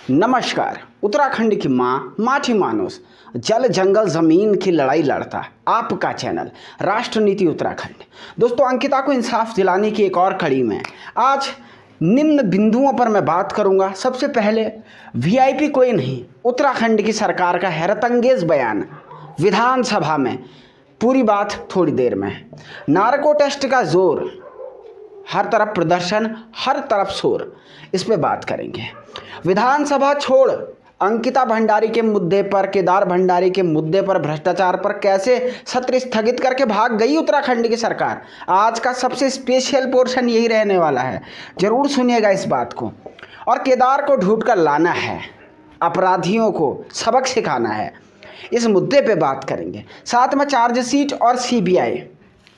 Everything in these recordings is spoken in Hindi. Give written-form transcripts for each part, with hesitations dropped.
नमस्कार। उत्तराखंड की माँ माठी मानुस जल जंगल जमीन की लड़ाई लड़ता आपका चैनल राष्ट्र नीति उत्तराखंड। दोस्तों, अंकिता को इंसाफ दिलाने की एक और कड़ी में आज निम्न बिंदुओं पर मैं बात करूंगा। सबसे पहले, वीआईपी कोई नहीं, उत्तराखंड की सरकार का हैरतअंगेज बयान विधानसभा में। पूरी बात थोड़ी देर में। नार्को टेस्ट का जोर, हर तरफ प्रदर्शन, हर तरफ शोर, इस पे बात करेंगे। विधानसभा छोड़ अंकिता भंडारी के मुद्दे पर, केदार भंडारी के मुद्दे पर, भ्रष्टाचार पर कैसे सत्र स्थगित करके भाग गई उत्तराखंड की सरकार। आज का सबसे स्पेशल पोर्शन यही रहने वाला है, जरूर सुनिएगा इस बात को। और केदार को ढूंढ कर लाना है, अपराधियों को सबक सिखाना है, इस मुद्दे पे बात करेंगे। साथ में चार्जशीट और सीबीआई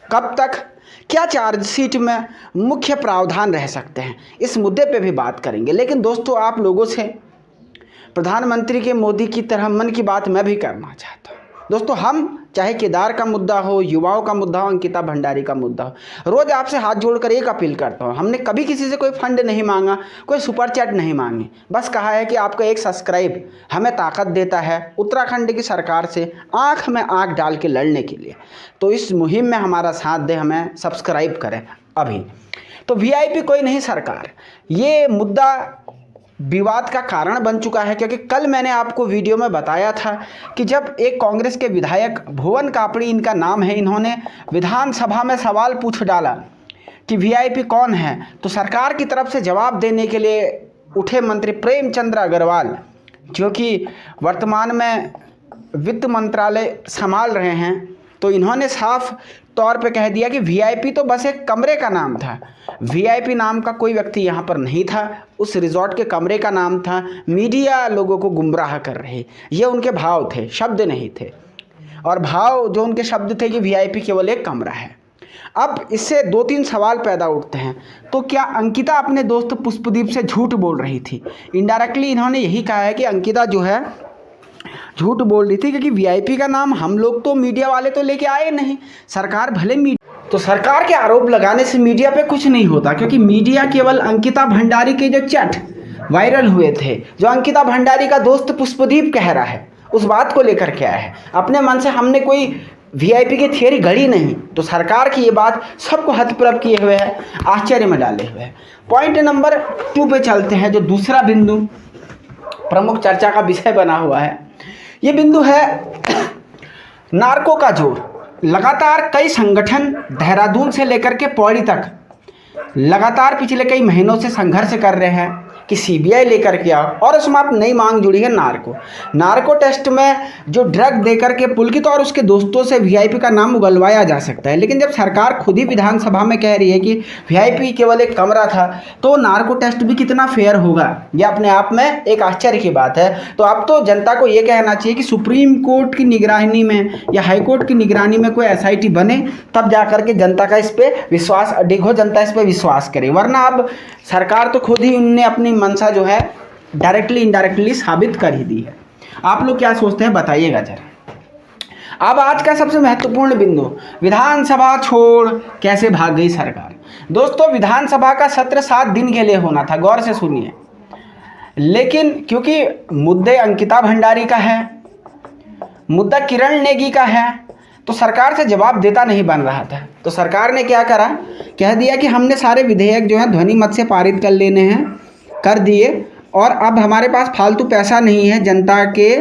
कब तक, क्या चार्जशीट में मुख्य प्रावधान रह सकते हैं, इस मुद्दे पे भी बात करेंगे। लेकिन दोस्तों, आप लोगों से प्रधानमंत्री के मोदी की तरह मन की बात मैं भी करना चाहता हूँ। दोस्तों, हम चाहे केदार का मुद्दा हो, युवाओं का मुद्दा हो, अंकिता भंडारी का मुद्दा हो, रोज़ आपसे हाथ जोड़कर एक अपील करता हूँ। हमने कभी किसी से कोई फंड नहीं मांगा, कोई सुपर चैट नहीं मांगी, बस कहा है कि आपका एक सब्सक्राइब हमें ताकत देता है उत्तराखंड की सरकार से आंख में आंख डाल के लड़ने के लिए। तो इस मुहिम में हमारा साथ दे, हमें सब्सक्राइब करें अभी। तो वीआईपी कोई नहीं सरकार, ये मुद्दा विवाद का कारण बन चुका है, क्योंकि कल मैंने आपको वीडियो में बताया था कि जब एक कांग्रेस के विधायक भुवन कापड़ी, इनका नाम है, इन्होंने विधानसभा में सवाल पूछ डाला कि वीआईपी कौन है, तो सरकार की तरफ से जवाब देने के लिए उठे मंत्री प्रेमचंद्र अग्रवाल, जो कि वर्तमान में वित्त मंत्रालय संभाल रहे हैं। तो इन्होंने साफ तौर पे कह दिया कि वीआईपी तो बस एक कमरे का नाम था, वीआईपी नाम का कोई व्यक्ति यहाँ पर नहीं था, उस रिजॉर्ट के कमरे का नाम था। मीडिया लोगों को गुमराह कर रही, ये उनके भाव थे, शब्द नहीं थे। और भाव जो उनके शब्द थे कि वीआईपी केवल एक कमरा है। अब इससे दो तीन सवाल पैदा उठते हैं। तो क्या अंकिता अपने दोस्त पुष्पदीप से झूठ बोल रही थी? इनडायरेक्टली इन्होंने यही कहा है कि अंकिता जो है झूठ बोल रही थी, क्योंकि वीआईपी का नाम हम लोग तो, मीडिया वाले तो लेके आए नहीं। सरकार भले तो सरकार के आरोप लगाने से मीडिया पे कुछ नहीं होता, क्योंकि मीडिया केवल अंकिता भंडारी के जो चैट वायरल हुए थे, जो अंकिता भंडारी का दोस्त पुष्पदीप कह रहा है, उस बात को लेकर के आया है। अपने मन से हमने कोई वीआईपी की थियरी गढ़ी नहीं। तो सरकार की ये बात सबको हतप्रभ किए हुए है, आश्चर्य में डाले हुए है। पॉइंट नंबर 2 पे चलते हैं, जो दूसरा बिंदु प्रमुख चर्चा का विषय बना हुआ है। ये बिंदु है नार्को का जोर। लगातार कई संगठन देहरादून से लेकर के पौड़ी तक लगातार पिछले कई महीनों से संघर्ष कर रहे हैं कि सीबीआई लेकर के आओ, और उसमें आप नई मांग जुड़ी है नार्को टेस्ट में जो ड्रग देकर के पुलकित और उसके दोस्तों से वीआईपी का नाम उगलवाया जा सकता है। लेकिन जब सरकार खुद ही विधानसभा में कह रही है कि वीआईपी केवल एक कमरा था, तो नार्को टेस्ट भी कितना फेयर होगा, यह अपने आप में एक आश्चर्य की बात है। तो अब तो जनता को ये कहना चाहिए कि सुप्रीम कोर्ट की निगरानी में या हाई कोर्ट की निगरानी में कोई एसआईटी बने, तब जा करके जनता का इस पर विश्वास अडिग हो, जनता इस पर विश्वास करे। वरना अब सरकार तो खुद ही उनने अपनी मंशा जो है डायरेक्टली इनडायरेक्टली साबित कर ही दी है। आप लोग क्या सोचते हैं, बताइएगा जरा। अब आज का सबसे महत्वपूर्ण बिंदु, विधानसभा छोड़ कैसे भाग गई सरकार। दोस्तों, विधानसभा का सत्र 7 दिन के लिए होना था, गौर से सुनिए। लेकिन क्योंकि मुद्दे अंकिता भंडारी का है, मुद्दा किरण नेगी का है, तो सरकार से जवाब देता नहीं बन रहा था। तो सरकार ने क्या करा, कह दिया कि हमने सारे विधेयक जो है ध्वनि मत से पारित कर लेने हैं, कर दिए, और अब हमारे पास फालतू पैसा नहीं है, जनता के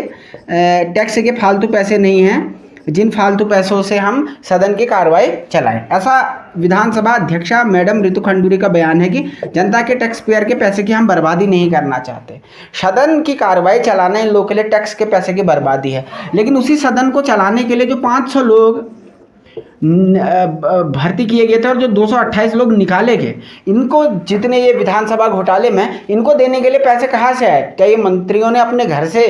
टैक्स के फालतू पैसे नहीं हैं, जिन फालतू पैसों से हम सदन की कार्रवाई चलाएं। ऐसा विधानसभा अध्यक्षा मैडम रितु खंडूरी का बयान है कि जनता के टैक्स पेयर के पैसे की हम बर्बादी नहीं करना चाहते। सदन की कार्रवाई चलाना इन लोगों के लिए टैक्स के पैसे की बर्बादी है। लेकिन उसी सदन को चलाने के लिए जो 500 लोग भर्ती किए गए थे और जो 228 लोग निकाले गए, इनको जितने ये विधानसभा घोटाले में इनको देने के लिए पैसे कहाँ से आए? क्या ये मंत्रियों ने अपने घर से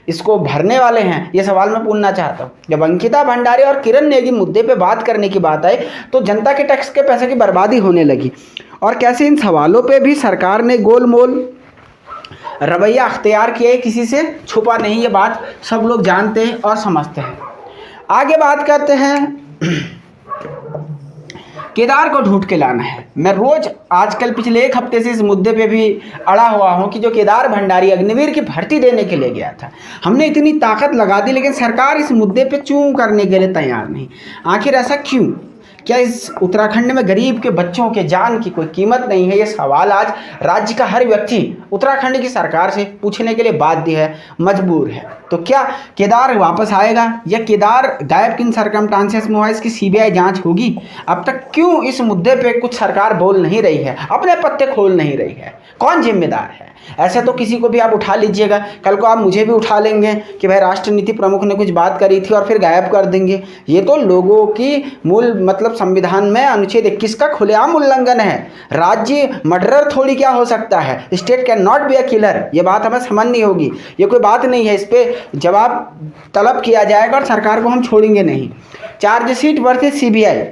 इसको भरने वाले हैं? ये सवाल मैं पूछना चाहता हूँ। जब अंकिता भंडारी और किरण नेगी मुद्दे पे बात करने की बात आई, तो जनता के टैक्स के पैसे की बर्बादी होने लगी। और कैसे इन सवालों पर भी सरकार ने गोलमोल रवैया अख्तियार किया है, किसी से छुपा नहीं, ये बात सब लोग जानते हैं और समझते हैं। आगे बात करते हैं केदार को ढूंढ के लाना है। मैं रोज आजकल पिछले 1 हफ्ते से इस मुद्दे पे भी अड़ा हुआ हूं कि जो केदार भंडारी अग्निवीर की भर्ती देने के लिए गया था, हमने इतनी ताकत लगा दी, लेकिन सरकार इस मुद्दे पे चूं करने के लिए तैयार नहीं। आखिर ऐसा क्यों? क्या इस उत्तराखंड में गरीब के बच्चों के जान की कोई कीमत नहीं है? ये सवाल आज राज्य का हर व्यक्ति उत्तराखंड की सरकार से पूछने के लिए बाध्य है, मजबूर है। तो क्या केदार वापस आएगा या केदार गायब किन सरकमस्टांसेस में हुआ, इसकी सीबीआई जांच होगी? अब तक क्यों इस मुद्दे पे कुछ सरकार बोल नहीं रही है, अपने पत्ते खोल नहीं रही है? कौन जिम्मेदार है? ऐसे तो किसी को भी आप उठा लीजिएगा, कल को आप मुझे भी उठा लेंगे कि भाई राष्ट्र नीति प्रमुख ने कुछ बात करी थी और फिर गायब कर देंगे। ये तो लोगों की मूल मतलब संविधान में अनुच्छेद 21 का खुलेआम उल्लंघन है। राज्य मर्डरर थोड़ी क्या हो सकता है, state can not be a killer. ये बात हमें समझनी होगी, ये कोई बात नहीं है, इस पर जवाब तलब किया जाएगा और सरकार को हम छोड़ेंगे नहीं। Chargesheet versus CBI,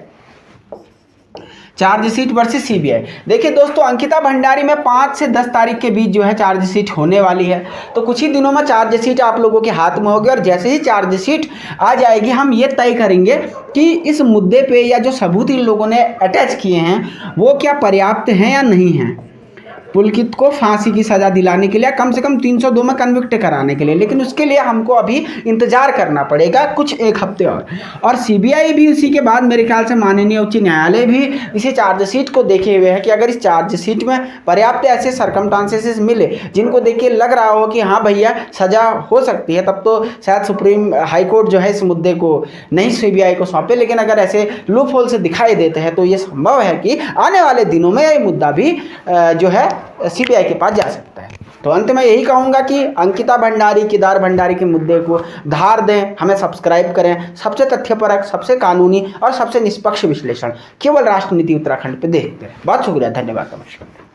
chargesheet versus CBI. देखिए दोस्तों, अंकिता भंडारी में 5 से 10 तारीख के बीच जो है चार्जशीट होने वाली है, तो कुछ ही दिनों में चार्जशीट आप लोगों के हाथ में होगी और जैसे ही चार्जशीट आ जाएगी हम ये तय करेंगे कि इस मुद्दे पे या जो सबूत इन लोगों ने अटैच किए हैं वो क्या पर्याप्त हैं या नहीं हैं पुलकित को फांसी की सज़ा दिलाने के लिए, कम से कम 302 में कन्विक्ट कराने के लिए। लेकिन उसके लिए हमको अभी इंतजार करना पड़ेगा कुछ 1 हफ्ते और सीबीआई भी उसी के बाद मेरे ख्याल से माननीय उच्च न्यायालय भी इसी चार्जशीट को देखे हुए है कि अगर इस चार्जशीट में पर्याप्त ऐसे सरकमस्टांसेस मिले जिनको देख के लग रहा हो कि हाँ भैया सज़ा हो सकती है, तब तो शायद सुप्रीम हाईकोर्ट जो है इस मुद्दे को नहीं सीबीआई को सौंपे। लेकिन अगर ऐसे लूप होल से दिखाई देते हैं तो ये संभव है कि आने वाले दिनों में ये मुद्दा भी जो है सीबीआई के पास जा सकता है। तो अंत में यही कहूँगा कि अंकिता भंडारी, केदार भंडारी के मुद्दे को धार दें, हमें सब्सक्राइब करें। सबसे तथ्यपरक, सबसे कानूनी और सबसे निष्पक्ष विश्लेषण केवल राष्ट्र नीति उत्तराखंड पे देखते हैं। बहुत शुक्रिया, धन्यवाद, नमस्कार।